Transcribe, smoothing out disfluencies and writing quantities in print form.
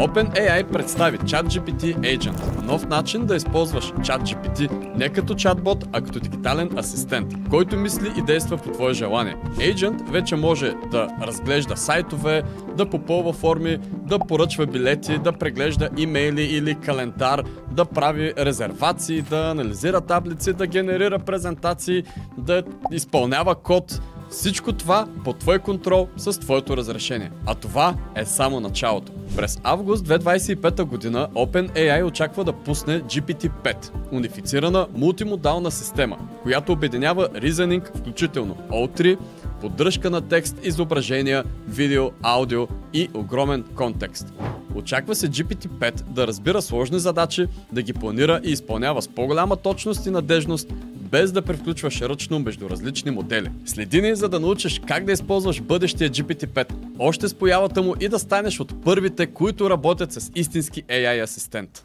OpenAI представи ChatGPT Agent, нов начин да използваш ChatGPT не като чатбот, а като дигитален асистент, който мисли и действа по твое желание. Agent вече може да разглежда сайтове, да попълва форми, да поръчва билети, да преглежда имейли или календар, да прави резервации, да анализира таблици, да генерира презентации, да изпълнява код. Всичко това под твой контрол с твоето разрешение. А това е само началото. През август 2025 година OpenAI очаква да пусне GPT-5, унифицирана мултимодална система, която обединява reasoning, включително O3, поддръжка на текст, изображения, видео, аудио и огромен контекст. Очаква се GPT-5 да разбира сложни задачи, да ги планира и изпълнява с по-голяма точност и надежност, без да превключваш ръчно между различни модели. Следи ни, за да научиш как да използваш бъдещия GPT-5, още с появата му и да станеш от първите, които работят с истински AI асистент.